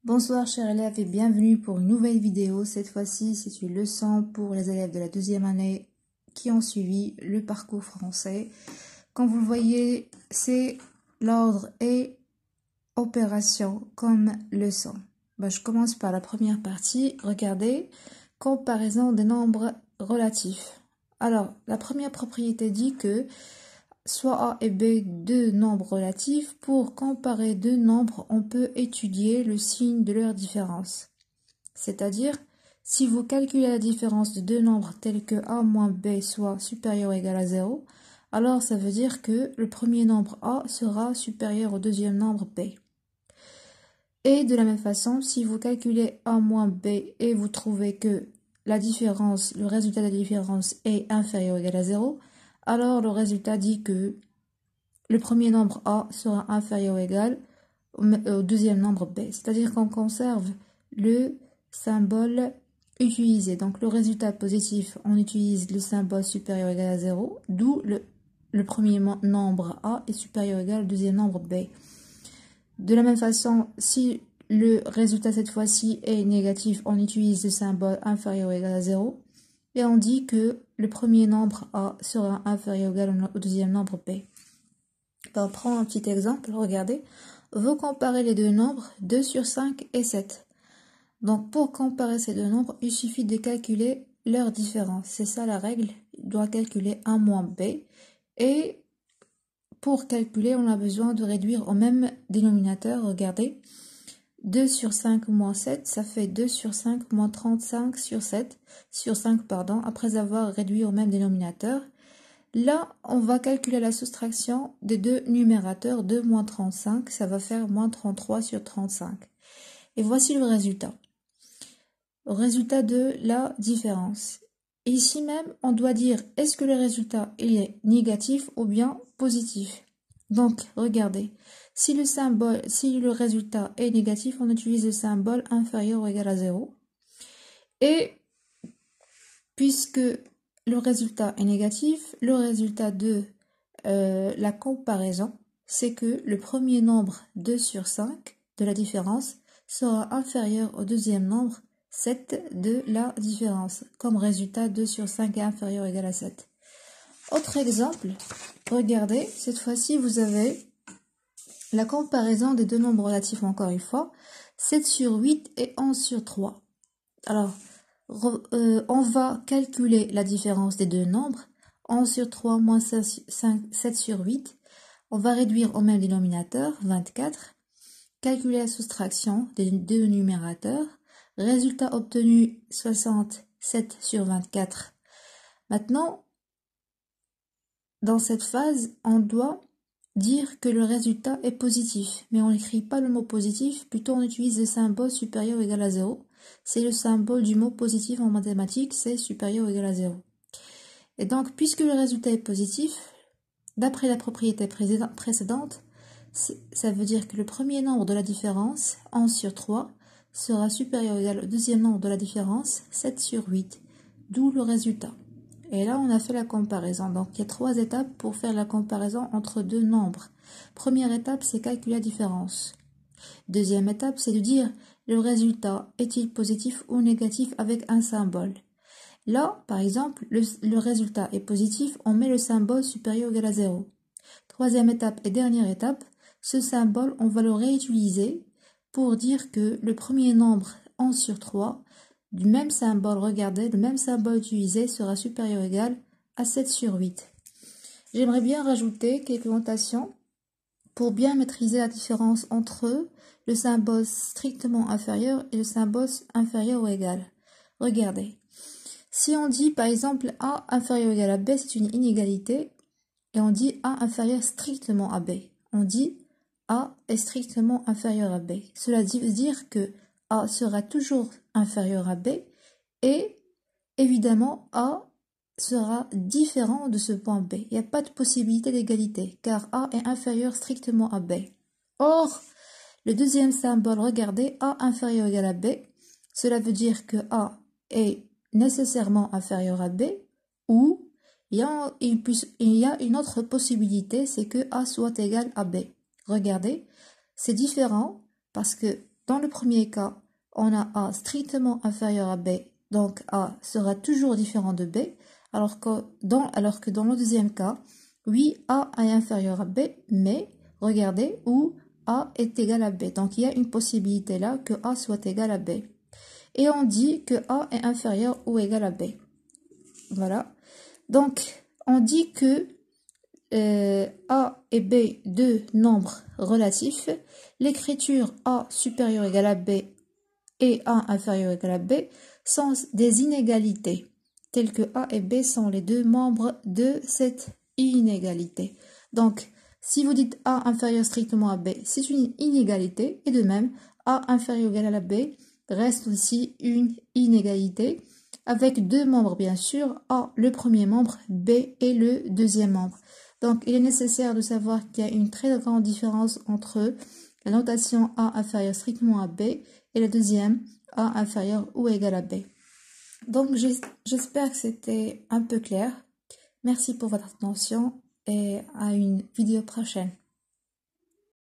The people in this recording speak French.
Bonsoir chers élèves et bienvenue pour une nouvelle vidéo. Cette fois-ci, c'est une leçon pour les élèves de la deuxième année qui ont suivi le parcours français. Comme vous le voyez, c'est l'ordre et opération comme leçon. Je commence par la première partie. Regardez, comparaison des nombres relatifs. Alors, la première propriété dit que soit A et B, deux nombres relatifs. Pour comparer deux nombres, on peut étudier le signe de leur différence. C'est-à-dire, si vous calculez la différence de deux nombres tels que A moins B soit supérieur ou égal à 0, alors ça veut dire que le premier nombre A sera supérieur au deuxième nombre B. Et de la même façon, si vous calculez A moins B et vous trouvez que la différence, le résultat de la différence est inférieur ou égal à 0, alors le résultat dit que le premier nombre A sera inférieur ou égal au deuxième nombre B. C'est-à-dire qu'on conserve le symbole utilisé. Donc le résultat positif, on utilise le symbole supérieur ou égal à 0, d'où le premier nombre A est supérieur ou égal au deuxième nombre B. De la même façon, si le résultat cette fois-ci est négatif, on utilise le symbole inférieur ou égal à 0. Et on dit que le premier nombre A sera inférieur ou égal au deuxième nombre B. On prend un petit exemple, regardez. Vous comparez les deux nombres 2 sur 5 et 7. Donc pour comparer ces deux nombres, il suffit de calculer leur différence. C'est ça la règle. On doit calculer 1 moins B. Et pour calculer, on a besoin de réduire au même dénominateur. Regardez. 2 sur 5 moins 7, ça fait 2 sur 5 moins 35 sur 7, sur 5, après avoir réduit au même dénominateur. Là, on va calculer la soustraction des deux numérateurs, 2 moins 35, ça va faire moins 33 sur 35. Et voici le résultat. Le résultat de la différence. Et ici même, on doit dire, est-ce que le résultat est négatif ou bien positif? Donc, regardez. Si le résultat est négatif, on utilise le symbole inférieur ou égal à 0. Et puisque le résultat est négatif, le résultat de la comparaison, c'est que le premier nombre 2 sur 5 de la différence sera inférieur au deuxième nombre 7 de la différence. Comme résultat, 2 sur 5 est inférieur ou égal à 7. Autre exemple, regardez, cette fois-ci vous avez la comparaison des deux nombres relatifs encore une fois, 7 sur 8 et 11 sur 3. Alors, on va calculer la différence des deux nombres, 11 sur 3 moins 7 sur 8. On va réduire au même dénominateur, 24. Calculer la soustraction des deux numérateurs. Résultat obtenu, 67 sur 24. Maintenant, dans cette phase, on doit dire que le résultat est positif, mais on n'écrit pas le mot positif, plutôt on utilise le symbole supérieur ou égal à 0. C'est le symbole du mot positif en mathématiques, c'est supérieur ou égal à 0. Et donc, puisque le résultat est positif, d'après la propriété précédente, ça veut dire que le premier nombre de la différence, 11 sur 3, sera supérieur ou égal au deuxième nombre de la différence, 7 sur 8, d'où le résultat. Et là, on a fait la comparaison. Donc, il y a 3 étapes pour faire la comparaison entre deux nombres. Première étape, c'est calculer la différence. Deuxième étape, c'est de dire le résultat est-il positif ou négatif avec un symbole. Là, par exemple, le résultat est positif, on met le symbole supérieur ou égal à 0. Troisième étape et dernière étape, ce symbole, on va le réutiliser pour dire que le premier nombre 11 sur 3, du même symbole, regardez, le même symbole utilisé sera supérieur ou égal à 7 sur 8. J'aimerais bien rajouter quelques notations pour bien maîtriser la différence entre le symbole strictement inférieur et le symbole inférieur ou égal. Regardez. Si on dit par exemple A inférieur ou égal à B, c'est une inégalité, et on dit A inférieur strictement à B. On dit A est strictement inférieur à B. Cela veut dire que A sera toujours inférieur à B et évidemment A sera différent de ce point B. Il n'y a pas de possibilité d'égalité car A est inférieur strictement à B. Or, le deuxième symbole, regardez, A inférieur ou égal à B, cela veut dire que A est nécessairement inférieur à B ou il y a une autre possibilité, c'est que A soit égal à B. Regardez, c'est différent parce que dans le premier cas, on a A strictement inférieur à B, donc A sera toujours différent de B, alors que dans le deuxième cas, oui, A est inférieur à B, mais regardez où A est égal à B. Donc, il y a une possibilité là que A soit égal à B. Et on dit que A est inférieur ou égal à B. Voilà. Donc, on dit que A et B, deux nombres relatifs. L'écriture A supérieur égal à B et A inférieur égal à B sont des inégalités, telles que A et B sont les deux membres de cette inégalité. Donc, si vous dites A inférieur strictement à B, c'est une inégalité, et de même, A inférieur égal à B reste aussi une inégalité, avec deux membres bien sûr, A le premier membre, B est le deuxième membre. Donc, il est nécessaire de savoir qu'il y a une très grande différence entre la notation A inférieur strictement à B et la deuxième A inférieur ou égal à B. Donc, j'espère que c'était un peu clair. Merci pour votre attention et à une vidéo prochaine.